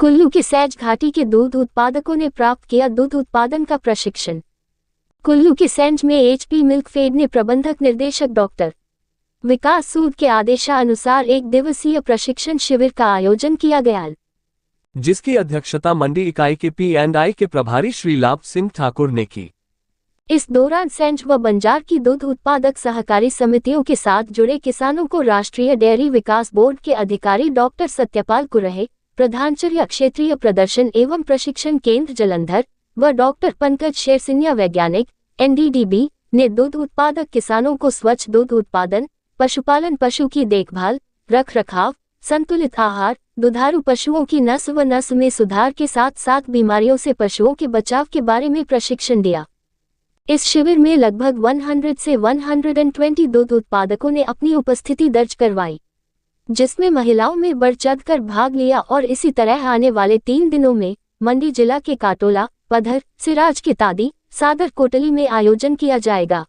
कुल्लू की सैज घाटी के दूध उत्पादकों ने प्राप्त किया दूध उत्पादन का प्रशिक्षण। कुल्लू की सैंज में एचपी मिल्कफेड ने प्रबंधक निर्देशक डॉक्टर विकास सूद के आदेशानुसार एक दिवसीय प्रशिक्षण शिविर का आयोजन किया गया, जिसकी अध्यक्षता मंडी इकाई के P&I के प्रभारी श्री लाभ सिंह ठाकुर ने की। इस दौरान सैंज व बंजार की दूध उत्पादक सहकारी समितियों के साथ जुड़े किसानों को राष्ट्रीय डेयरी विकास बोर्ड के अधिकारी डॉक्टर सत्यपाल कुरहे, प्रधानाचार्य क्षेत्रीय प्रदर्शन एवं प्रशिक्षण केंद्र जलंधर व डॉक्टर पंकज शेरसिन्हा वैज्ञानिक NDDB ने दूध उत्पादक किसानों को स्वच्छ दूध उत्पादन, पशुपालन, पशु की देखभाल, रख रखाव, संतुलित आहार, दुधारू पशुओं की नस्ल व नस्ल में सुधार के साथ साथ बीमारियों से पशुओं के बचाव के बारे में प्रशिक्षण दिया। इस शिविर में लगभग 100 से 120 दूध उत्पादकों ने अपनी उपस्थिति दर्ज करवाई, जिसमें महिलाओं में बढ़ चढ़कर भाग लिया और इसी तरह आने वाले 3 दिनों में मंडी जिला के काटोला, पधर, सिराज के तादी, सादर कोटली में आयोजन किया जाएगा।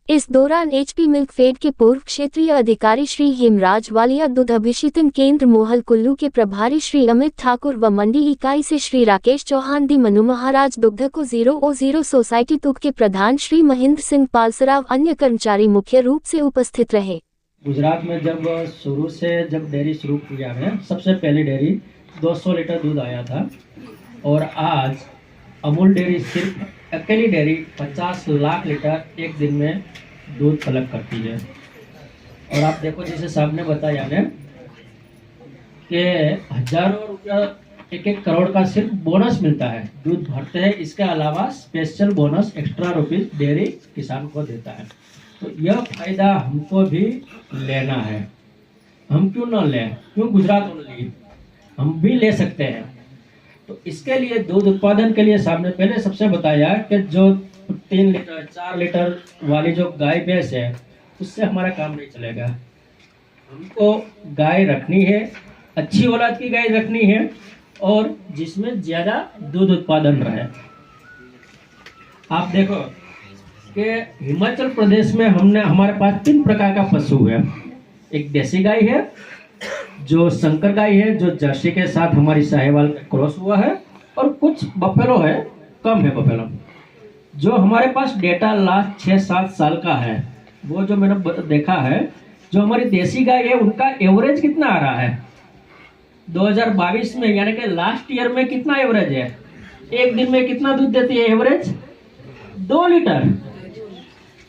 इस दौरान एचपी मिल्कफेड के पूर्व क्षेत्रीय अधिकारी श्री हेमराज वालिया, दूध अभिशीतन केंद्र मोहल कुल्लू के प्रभारी श्री अमित ठाकुर व मंडी इकाई से श्री राकेश चौहान, दी मनु महाराज दुग्ध को 0 सोसाइटी तुक के प्रधान श्री महेंद्र सिंह पालसराव, अन्य कर्मचारी मुख्य रूप से उपस्थित रहे। गुजरात में जब डेयरी शुरू किया है, सबसे पहली डेयरी 200 लीटर दूध आया था और आज अमूल डेयरी सिर्फ अकेली डेयरी 50 लाख लीटर एक दिन में दूध कलेक्ट करती है। और आप देखो, जैसे साहब ने बताया ने कि हजारों रुपया, 1-1 करोड़ का सिर्फ बोनस मिलता है दूध भरते हैं। इसके अलावा special bonus extra rupees dairy किसान को देता है। तो यह फायदा हमको भी लेना है। हम क्यों ना लें? क्यों गुजरात ओनली? हम भी ले सकते हैं। तो इसके लिए दूध उत्पादन के लिए साहब ने पहले सबसे बताया कि जो 3 लीटर 4 लीटर वाली जो गाय भैंस है, उससे हमारा काम नहीं चलेगा। हमको गाय रखनी है, अच्छी औलाद की गाय रखनी है और जिसमें ज़्यादा दूध उत्पादन रहे। आप देखो कि हिमाचल प्रदेश में हमारे पास 3 प्रकार का पशु है। एक देसी गाय है, जो संकर गाय है, जो जर्सी के साथ हमारी साहिवाल का क्रॉस हुआ है, और कुछ बफेलो है, कम है बफेलो। जो हमारे पास डेटा लास्ट 6-7 साल का है, वो जो मैंने देखा है, जो हमारी देसी गाय है उनका एवरेज कितना आ रहा है 2022 में, यानी कि लास्ट ईयर में कितना एवरेज है? एक दिन में कितना दूध देती है एवरेज? 2 लीटर,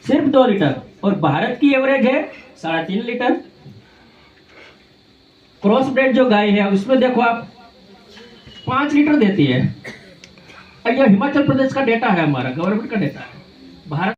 सिर्फ 2 लीटर। और भारत की एवरेज है 3.5 लीटर। क्रॉस ब्रेड जो गाय है उसमें देखो आप 5 लीटर देती है। यह हिमाचल प्रदेश का डेटा है, हमारा गवर्नमेंट का डेटा है। भारत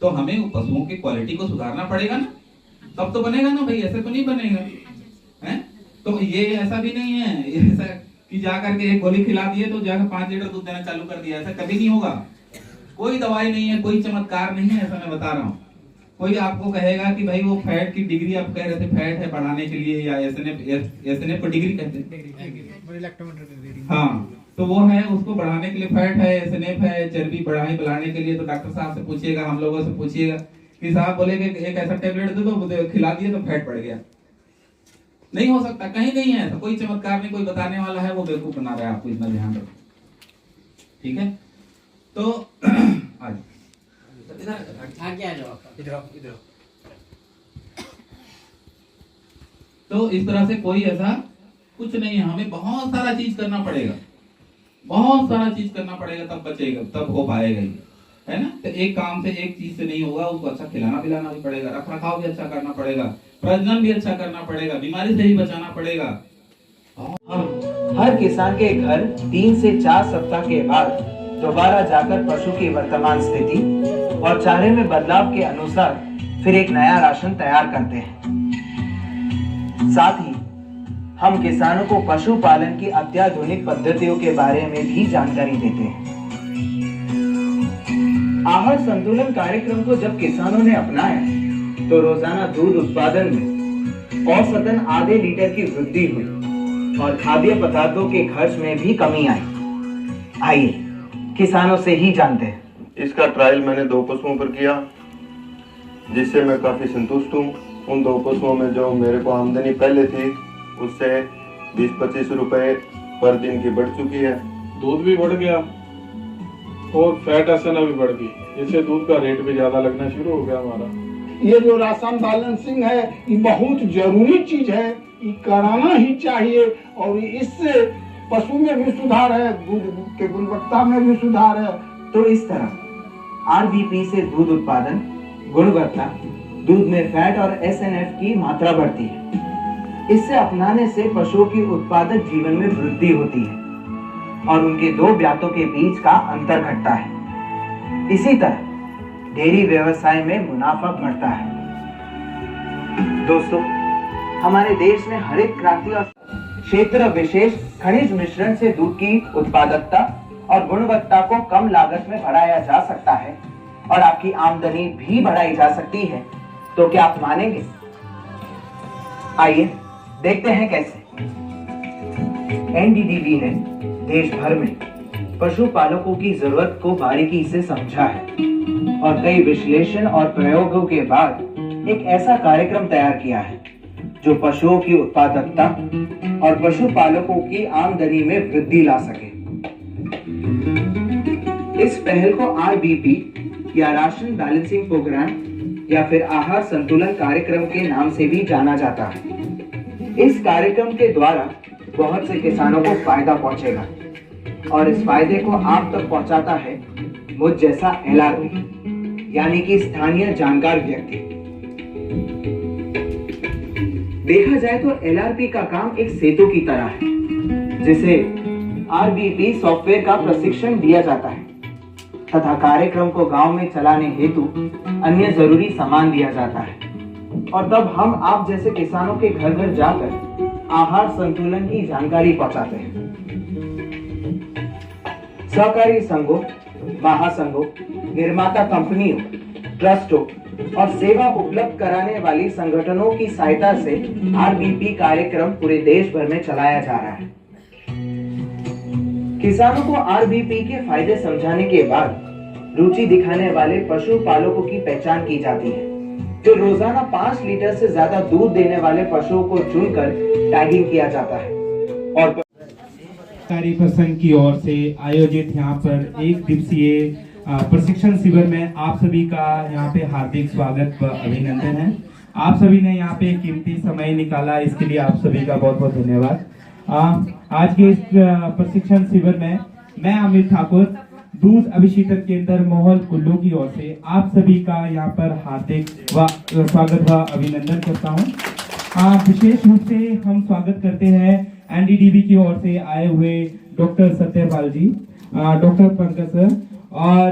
तो हमें पशुओं की क्वालिटी को सुधारना पड़ेगा ना, तब तो बनेगा ना भाई, ऐसे तो नहीं बनेगा। हैं? तो ये ऐसा भी नहीं है ऐसा कि जा करके एक गोली खिला दिए तो जाकर 5 लीटर दूध देना चालू कर दिया, ऐसा कभी नहीं होगा। कोई दवाई नहीं है, कोई चमत्कार नहीं है, ऐसा मैं बता रहा हूँ। कोई आपको कहेगा कि भाई वो फैट की डिग्री, आप कह रहे थे फैट है बढ़ाने के लिए, या एसएनएफ को डिग्री कहते हैं, हाँ, तो वो है, उसको बढ़ाने के लिए फैट है, एसएनएफ है, चर्बी बढ़ाने के लिए। तो डॉक्टर साहब से पूछिएगा, हम लोगों से पूछिएगा कि साहब बोले कि एक ऐसा टेबलेट दे दो, खिला दिए तो फैट बढ़ गया। नहीं हो सकता, कहीं नहीं है ऐसा, कोई चमत्कार नहीं, कोई बताने वाला है वो बेवकूफ बना रहा है आपको, इतना ध्यान रखो, ठीक है। तो आज तो इस तरह से कोई ऐसा कुछ नहीं है, हमें बहुत सारा चीज करना पड़ेगा, बहुत सारा चीज करना पड़ेगा, तब बचेगा, तब हो पाएगा ये, है ना। तो एक काम से, एक चीज से नहीं होगा, उसको अच्छा खिलाना पिलाना भी पड़ेगा, रख रखाव भी अच्छा करना पड़ेगा, प्रजनन भी अच्छा करना पड़ेगा, बीमारी से भी बचाना पड़ेगा। हम हर किसान के घर 3 से 4 सप्ताह के बाद दोबारा जाकर पशु की वर्तमान स्थिति और चारे में बदलाव के अनुसार फिर एक नया राशन तैयार करते हैं। साथ ही हम किसानों को पशुपालन की अत्याधुनिक पद्धतियों के बारे में भी जानकारी देते हैं। आहार संतुलन कार्यक्रम को जब किसानों ने अपनाया तो रोजाना दूध उत्पादन में औसतन आधे लीटर की वृद्धि हुई और खाद्य पदार्थों के खर्च में भी कमी आई। आइए किसानों से ही जानते हैं। इसका ट्रायल मैंने 2 पशुओं पर किया, जिससे मैं काफी संतुष्ट हूँ। उन 2 पशुओं में जो मेरे को आमदनी पहले थी उससे 20-25 रुपए पर दिन की बढ़ चुकी है। दूध भी बढ़ गया और फैट एसएन भी बढ़ गई, इससे दूध का रेट भी ज्यादा लगना शुरू हो गया हमारा। ये जो राशन बैलेंसिंग है ये बहुत जरूरी चीज है, ये कराना ही चाहिए और इससे पशु में भी सुधार है, दूध के गुणवत्ता में भी सुधार है। तो इस तरह आरबीपी से दूध उत्पादन, गुणवत्ता, दूध में फैट और एसएनएफ की मात्रा बढ़ती है। इससे अपनाने से पशुओं की उत्पादक जीवन में वृद्धि होती है और उनके 2 ब्यातों के बीच का अंतर घटता है। इसी तरह डेयरी व्यवसाय में मुनाफा बढ़ता है। दोस्तों, हमारे देश में हरित क्रांति और क्षेत्र विशेष खनिज मिश्रण से दूध की उत्पादकता और गुणवत्ता को कम लागत में बढ़ाया जा सकता है और आपकी आमदनी भी बढ़ाई जा सकती है। तो क्या आप मानेंगे? आइए देखते हैं कैसे। एनडीडीबी ने देश भर में पशुपालकों की जरूरत को बारीकी से समझा है और कई विश्लेषण और प्रयोगों के बाद एक ऐसा कार्यक्रम तैयार किया है जो पशुओं की उत्पादकता और पशुपालकों की आमदनी में वृद्धि ला सके। इस पहल को आरबीपी या राशन बैलेंसिंग प्रोग्राम या फिर आहार संतुलन कार्यक्रम के नाम से भी जाना जाता है। इस कार्यक्रम के द्वारा बहुत से किसानों को फायदा पहुंचेगा और इस फायदे को आप तक पहुंचाता है मुझ जैसा एलआरपी यानी कि स्थानीय जानकार व्यक्ति। देखा जाए तो एलआरपी का काम एक सेतु की तरह है जिसे आरबीपी सॉफ्टवेयर का प्रशिक्षण दिया जाता है तथा कार्यक्रम को गांव में चलाने हेतु अन्य जरूरी सामान दिया जाता है और तब हम आप जैसे किसानों के घर घर जाकर आहार संतुलन की जानकारी पहुंचाते हैं। सहकारी संघों, महासंघों, निर्माता कंपनियों, ट्रस्टों और सेवा उपलब्ध कराने वाली संगठनों की सहायता से आरबीपी कार्यक्रम पूरे देश भर में चलाया जा रहा है। किसानों को आरबीपी के फायदे समझाने के बाद रुचि दिखाने वाले पशुपालकों की पहचान की जाती है जो रोजाना 5 लीटर से ज्यादा दूध देने वाले पशुओं को चुनकर टैगिंग किया जाता है। और सहकारी प्रसंघ की ओर से आयोजित यहाँ पर 1 दिवसीय प्रशिक्षण शिविर में आप सभी का यहाँ पे हार्दिक स्वागत व अभिनंदन है। आप सभी ने यहाँ पे कीमती समय निकाला, इसके लिए आप सभी का बहुत बहुत धन्यवाद। आज के इस प्रशिक्षण शिविर में मैं अमित ठाकुर दूध अभिशीतक केंद्र मोहल कुल्लू की ओर से आप सभी का यहाँ पर हार्दिक स्वागत व अभिनंदन करता हूँ। विशेष रूप से हम स्वागत करते हैं एनडीडीबी की ओर से आए हुए डॉक्टर सत्यपाल जी, डॉक्टर पंकज सर और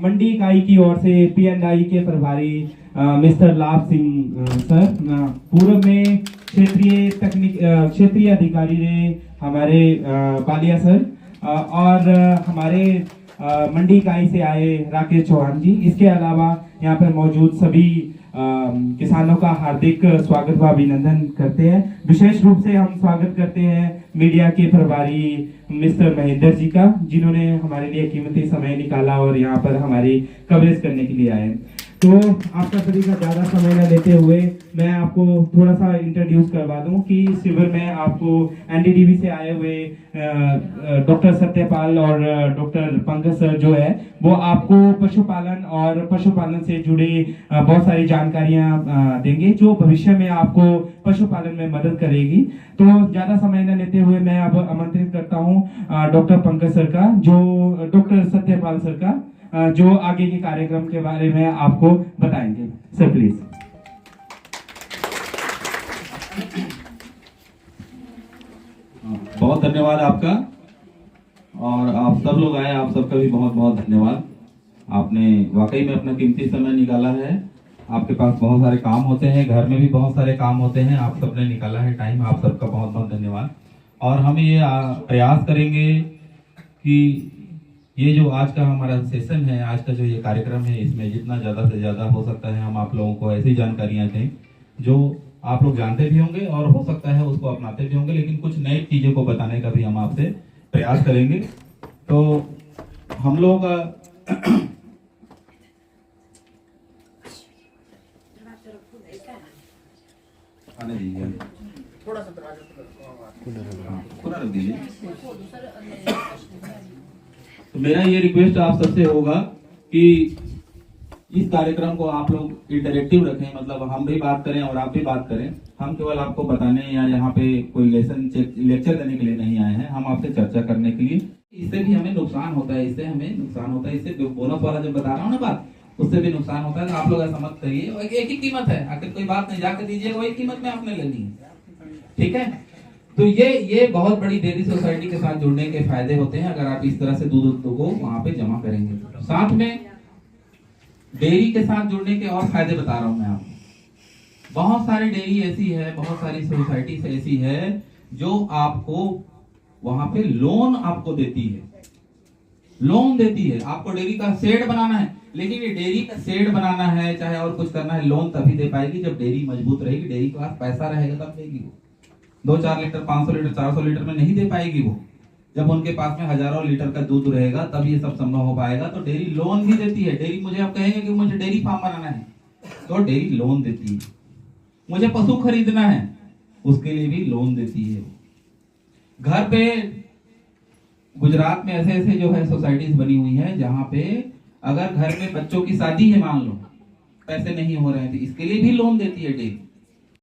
मंडी इकाई की ओर से पीएनआई के प्रभारी मिस्टर लाभ सिंह सर। पूर्व में क्षेत्रीय अधिकारी ने हमारे बालिया सर और हमारे मंडी इकाई से आए राकेश चौहान जी, इसके अलावा यहाँ पर मौजूद सभी किसानों का हार्दिक स्वागत व अभिनंदन करते हैं। विशेष रूप से हम स्वागत करते हैं मीडिया के प्रभारी मिस्टर महेंद्र जी का, जिन्होंने हमारे लिए कीमती समय निकाला और यहाँ पर हमारी कवरेज करने के लिए आए। तो आपका सभी का ज़्यादा समय न लेते हुए मैं आपको थोड़ा सा इंट्रोड्यूस करवा दूं कि शिविर में आपको एनडीडीबी से आए हुए डॉक्टर सत्यपाल और डॉक्टर पंकज सर जो है वो आपको पशुपालन से जुड़े बहुत सारी जानकारियां देंगे, जो भविष्य में आपको पशुपालन में मदद करेगी। तो ज़्यादा समय न लेते हुए मैं अब आमंत्रित करता हूँ डॉक्टर पंकज सर का, जो डॉक्टर सत्यपाल सर का, जो आगे के कार्यक्रम के बारे में आपको बताएंगे। Sir please. बहुत धन्यवाद आपका, और आप सब लोग आए, आप सबका भी बहुत बहुत धन्यवाद। आपने वाकई में अपना कीमती समय निकाला है। आपके पास बहुत सारे काम होते हैं, घर में भी बहुत सारे काम होते हैं, आप सबने निकाला है टाइम, आप सबका बहुत बहुत धन्यवाद। और हम ये प्रयास करेंगे कि ये जो आज का हमारा सेशन है, आज का जो ये कार्यक्रम है, इसमें जितना ज़्यादा से ज़्यादा हो सकता है हम आप लोगों को ऐसी जानकारियाँ दें जो आप लोग जानते भी होंगे और हो सकता है उसको अपनाते भी होंगे, लेकिन कुछ नई चीज़ों को बताने का भी हम आपसे प्रयास करेंगे। तो हम लोग आने दीजिए, थोड़ा सा खुला रख दीजिए। तो मेरा ये रिक्वेस्ट आप सबसे होगा कि इस कार्यक्रम को आप लोग इंटरेक्टिव रखें, मतलब हम भी बात करें और आप भी बात करें। हम केवल आपको बताने या यहाँ पे कोई लेक्चर देने के लिए नहीं आए हैं, हम आपसे चर्चा करने के लिए। इससे भी हमें नुकसान होता है, इससे बोनस वाला जब बता रहा हूँ ना बात, उससे भी नुकसान होता है। तो आप लोग ऐसा मत करिए, एक ही कीमत है, आखिर कोई बात नहीं जाकर दीजिएगा, वही कीमत में आपने लेनी है, ठीक है। तो ये बहुत बड़ी डेयरी सोसाइटी के साथ जुड़ने के फायदे होते हैं अगर आप इस तरह से दूध को वहां पे जमा करेंगे। साथ में डेयरी के साथ जुड़ने के और फायदे बता रहा हूं मैं आपको। बहुत सारी डेयरी ऐसी है, बहुत सारी सोसाइटी ऐसी है जो आपको वहां पे लोन आपको देती है, आपको डेयरी का शेड बनाना है, लेकिन ये डेयरी का शेड बनाना है चाहे और कुछ करना है, लोन तभी दे पाएगी जब डेयरी मजबूत रहेगी, डेयरी के पास पैसा रहेगा तब देगी। वो 2-4 लीटर 500 लीटर 400 लीटर में नहीं दे पाएगी। वो जब उनके पास में हजारों लीटर का दूध रहेगा तब ये सब संभव हो पाएगा। तो डेयरी लोन भी देती है। डेयरी मुझे आप कहेंगे कि मुझे डेयरी फार्म बनाना है, तो डेयरी लोन देती है। मुझे पशु खरीदना है, उसके लिए भी लोन देती है। घर पे गुजरात में ऐसे जो है सोसाइटीज बनी हुई है जहां पे अगर घर में बच्चों की शादी है, मान लो पैसे नहीं हो रहे थे, इसके लिए भी लोन देती है डेयरी।